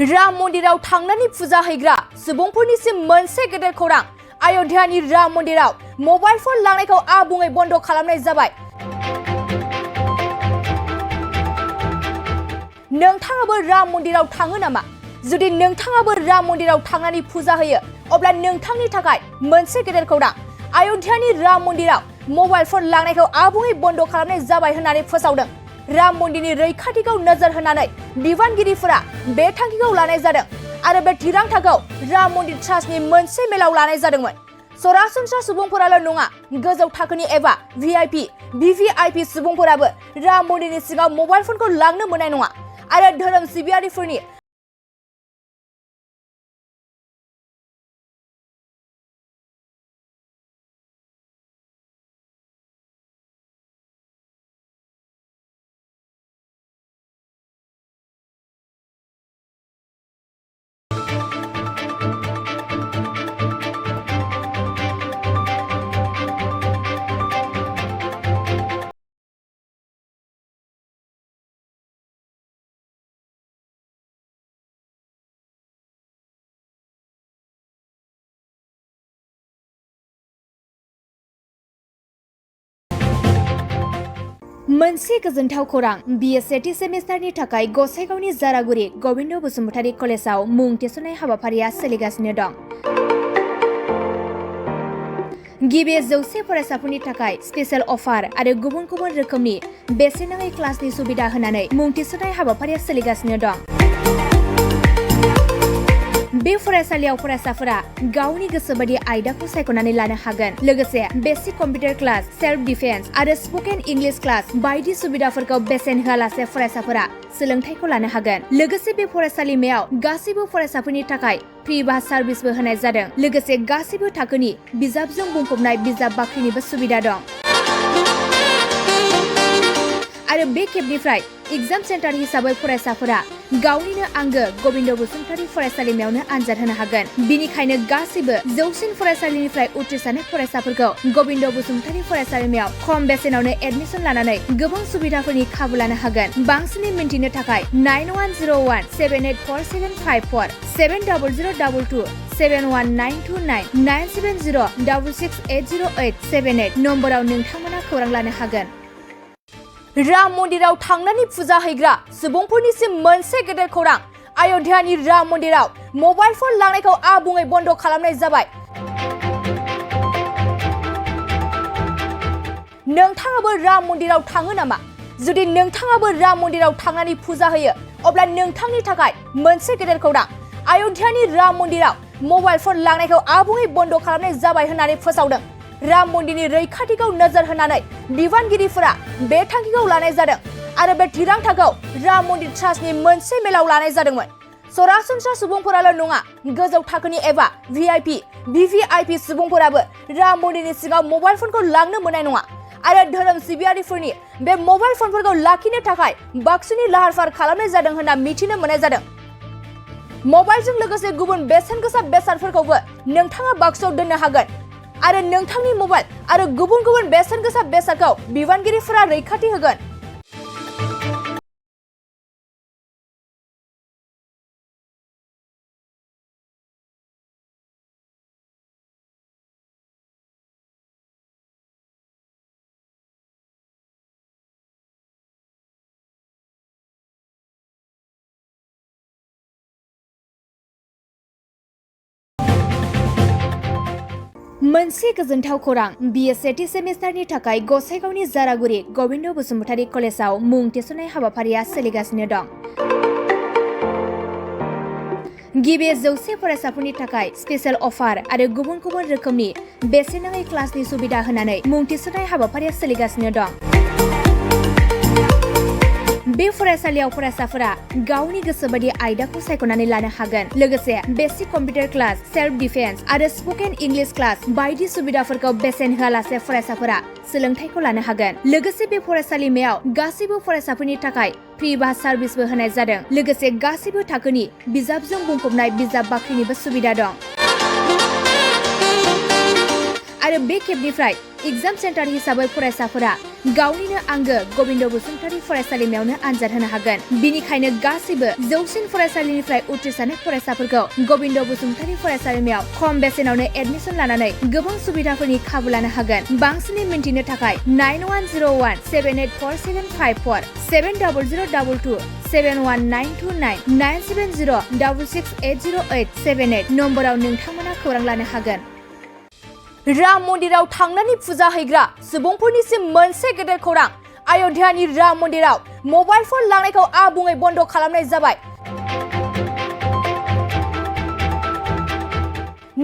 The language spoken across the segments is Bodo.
राम मन्दिराव थांनानै फुजा हैग्रा सुबुंफोरनिसिम मोनसे गेदेर खौरां। अयोध्यानि राम मन्दिराव मबाइल फन लांनायखौ आबुङै बन्द खालामनाय जाबाय। नोंथाङाबो राम मन्दिराव थाङो नामा? जुदि नोंथाङाबो राम मन्दिराव थांनानै फुजा होयो अब्ला नोंथांनि थाखाय मोनसे गेदेर खौरां। अयोध्यानि राम मन्दिराव मबाइल फन लांनायखौ आबुङै बन्द खालामनाय जाबाय होननानै फोसावदों। राम मन्दिरनि रैखाथिखौ नोजोर होनानै बिबानगिरिफोरा बे थांखिखौ लानाय जादों आरो बे थिरांथाखौ राम मन्दिर ट्रास्टनि मोनसे मेलाव लानाय जादोंमोन। सरासनस्रा सुबुंफोराल' नङा, गोजौ थाखोनि एबा भिआइपि, भिभिआइपि सुबुंफोराबो राम मन्दिरनि सिङाव मबाइल फनखौ लांनो मोननाय नङा आरो धोरोम सिबियारिफोरनि मोनसे गोजोनथाव खौरां। बिए सेथि सेमिस्टारनि थाखाय गसाइगावनि जारागुरि गबिन्द बसुमतारी कलेजाव मुं थिसननाय हाबाफारिया सोलिगासिनो दं। गिबि 100 फरायसाफोरनि थाखाय स्पेशल अफार आरो गुबुन गुबुन रोखोमनि बेसेन नाङै क्लासनि सुबिदा होनानै मुं थिसननाय हाबाफारिया सोलिगासिनो दं। बे फरायसालियाव फरायसाफोरा गावनि गोसो बायदि आयदाखौ सायख'नानै लानो हागोन। लोगोसे basic computer class, self defence आरो स्पोकेन इंलिश क्लास बायदि सुबिदाफोरखौ बेसेन होआलासे फरायसाफोरा सोलोंथाइखौ लानो हागोन। लोगोसे बे फरायसालिमायाव गासैबो फरायसाफोरनि थाखाय फ्रि बास सार्भिसबो होनाय जादों। लोगोसे गासैबो थाखोनि बिजाबजों बुंफबनाय बिजाब बाख्रिनिबो सुबिदा दं। आरो बे खेबनिफ्राय एग्जाम सेन्टार हिसाबै फरायसाफोरा गावनिनो आंगो गबिन्द बसुमतारी फरायसालिमायावनो आनजाद होनो हागोन। बिनिखायनो गासैबो जौसिन फरायसालिनिफ्राय उथ्रिसारनाय फरायसाफोरखौ गबिन्द बसुमतारी फरायसालिमायाव खम बेसेनावनो एडमिसन लानानै गोबां सुबिदाफोरनि खाबु लानो हागोन। बांसिनै मिन्थिनो थाखाय 9101784754 7002 71929 97066808878 नम्बराव नोंथांमोना खौरां लानो हागोन। राम मन्दिराव थांनानै फुजा हैग्रा सुबुंफोरनिसिम मोनसे गेदेर खौरां। अयोध्यानि राम मन्दिराव मबाइल फन लांनायखौ आबुङै बन्द खालामनाय जाबाय। नोंथाङाबो राम मन्दिराव थाङो नामा? जुदि नोंथाङाबो राम मन्दिराव थांनानै फुजा होयो अब्ला नोंथांनि थाखाय मोनसे गेदेर खौरां। अयोध्यानि राम मन्दिराव मबाइल फन लांनायखौ आबुङै बन्द खालामनाय जाबाय होननानै फोसावदों। राम मन्दिरनि रैखाथिखौ नोजोर होनानै बिबानगिरिफोरा बे थांखिखौ लानाय जादों आरो बे थिरांथाखौ राम मन्दिर ट्रास्टनि मोनसे मेलाव लानाय जादोंमोन। सरासनस्रा सुबुंफोराल' नङा, गोजौ थाखोनि एबा भिआइपि, भिभिआइपि सुबुंफोराबो राम मन्दिरनि सिङाव मबाइल फनखौ लांनो मोननाय नङा आरो धोरोम सिबियारिफोरनि बे मबाइल फनफोरखौ लाखिनो थाखाय बाक्सुनि लाहार फाहार खालामनाय जादों होनना मिथिनो मोननाय जादों। मबाइलजों लोगोसे गुबुन बेसेन गोसा बेसादफोरखौबो नोंथाङा बाक्सुआव दोननो हागोन आरो नोंथांनि मबाइल आरो गुबुन गुबुन बेसेन गोसा बेसादखौ बिबानगिरिफोरा रैखाथि होगोन। मोनसे गोजोनथाव खौरां। बिए सेथि सेमिस्टारनि थाखाय गसाइगावनि जारागुरि गबिन्द बसुमतारी कलेजाव मुं थिसननाय हाबाफारिया सोलिगासिनो दं। गिबि 100 फरायसाफोरनि थाखाय स्पेशल अफार आरो गुबुन गुबुन रोखोमनि बेसेन नाङै क्लासनि सुबिदा होनानै मुं थिसननाय हाबाफारिया सोलिगासिनो दं। बे फरायसालियाव फरायसाफोरा गावनि गोसो बायदि आयदाखौ सायख'नानै लानो हागोन। लोगोसे basic computer class, self defence आरो स्पोकेन इंलिश क्लास बायदि सुबिदाफोरखौ बेसेन होआलासे फरायसाफोरा सोलोंथाइखौ लानो हागोन। लोगोसे बे फरायसालिमायाव गासैबो फरायसाफोरनि थाखाय फ्रि बास सार्भिसबो होनाय जादों। लोगोसे गासैबो थाखोनि बिजाबजों बुंफबनाय बिजाब बाख्रिनिबो सुबिदा दं। आरो बे खेबनिफ्राय एग्जाम सेन्टार हिसाबै फरायसाफोरा गावनिनो आंगो गबिन्द बसुमतारी फरायसालिमायावनो आनजाद होनो हागोन। बिनिखायनो गासिबो जौसिन फरायसालिनिफ्राय उथ्रिसारनाय फरायसाफोरखौ गबिन्द बसुमतारी फरायसालिमायाव खम बेसेनावनो एडमिसन लानानै गोबां सुबिदाफोरनि खाबु लानो हागोन। बांसिनै मिन्थिनो थाखाय 9101784754 7002 71929 97066808878 नम्बराव नोंथांमोना खौरां लानो हागोन। राम मन्दिराव थांनानै फुजा हैग्रा सुबुंफोरनिसिम मोनसे गेदेर खौरां। अयोध्यानि राम मन्दिराव मबाइल फन लांनायखौ आबुङै बन्द खालामनाय जाबाय।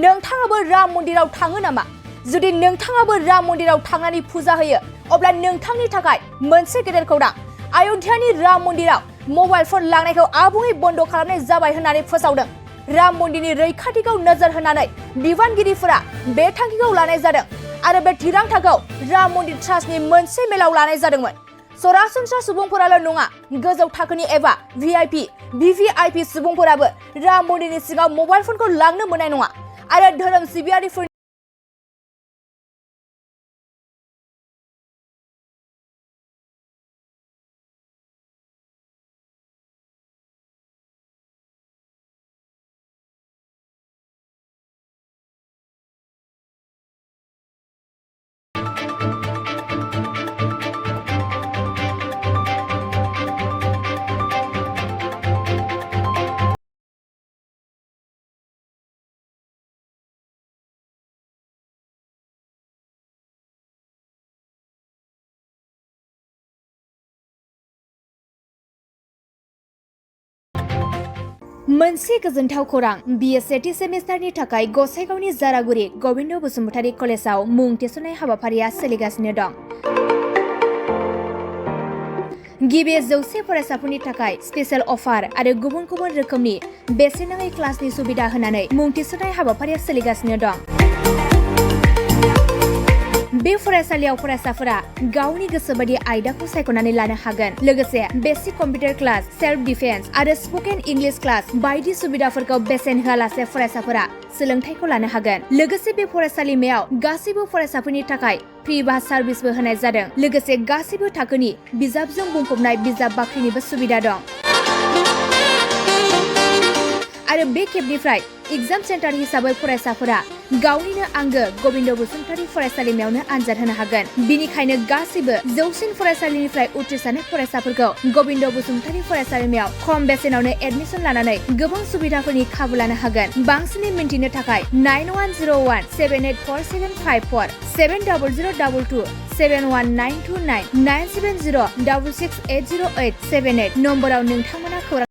नोंथाङाबो राम मन्दिराव थाङो नामा? जुदि नोंथाङाबो राम मन्दिराव थांनानै फुजा होयो अब्ला नोंथांनि थाखाय मोनसे गेदेर खौरां। अयोध्यानि राम मन्दिराव मबाइल फन लांनायखौ आबुङै बन्द खालामनाय जाबाय होननानै फोसावदों। राम मन्दिरनि रैखाथिखौ नोजोर होनानै बिबानगिरिफोरा बे थांखिखौ लानाय जादों आरो बे थिरांथाखौ राम मन्दिर ट्रास्टनि मोनसे मेलाव लानाय जादोंमोन। सरासनस्रा सुबुंफोराल' नङा, गोजौ थाखोनि एबा भिआइपि, भिभिआइपि सुबुंफोराबो राम मन्दिरनि सिङाव मबाइल फनखौ लांनो मोननाय नङा आरो धोरोम सिबियारिफोर मोनसे गोजोनथाव खौरां। बिए सेथि सेमिस्टारनि थाखाय गसाइगावनि जारागुरि गबिन्द बसुमतारी कलेजाव मुं थिसननाय हाबाफारिया सोलिगासिनो दं। गिबि 100 फरायसाफोरनि थाखाय स्पेशल अफार आरो गुबुन गुबुन रोखोमनि बेसेन नाङै क्लासनि सुबिदा होनानै मुं थिसननाय हाबाफारिया सोलिगासिनो दं। बे फरायसालियाव फरायसाफोरा गावनि गोसोबायदि आयदाखौ सायख'नानै लानो हागोन। लोगोसे basic computer class, self defence आरो स्पोकेन इंलिश क्लास बायदि सुबिदाफोरखौ बेसेन होआलासे फरायसाफोरा सोलोंथाइखौ लानो हागोन। लोगोसे बे फरायसालिमायाव गासैबो फरायसाफोरनि थाखाय फ्रि बास सार्भिसबो होनाय जादों। लोगोसे गासैबो थाखोनि बिजाबजों बुंफबनाय बिजाब बाख्रिनिबो सुबिदा दं। आरो बे खेबनिफ्राय एग्जाम सेन्टार हिसाबै फरायसाफोरा गावनिनो आंगो गबिन्द बसुमतारी फरायसालिमायावनो आनजाद होनो हागोन। बिनिखायनो गासिबो जौसिन फरायसालिनिफ्राय उथ्रिसारनाय फरायसाफोरखौ गबिन्द बसुमतारी फरायसालिमायाव खम बेसेनावनो एडमिसन लानानै गोबां सुबिदाफोरनि खाबु लानो हागोन। बांसिनै मिन्थिनो थाखाय 9101784754 7002 71929 97066808878 नम्बराव नोंथांमोना खौरां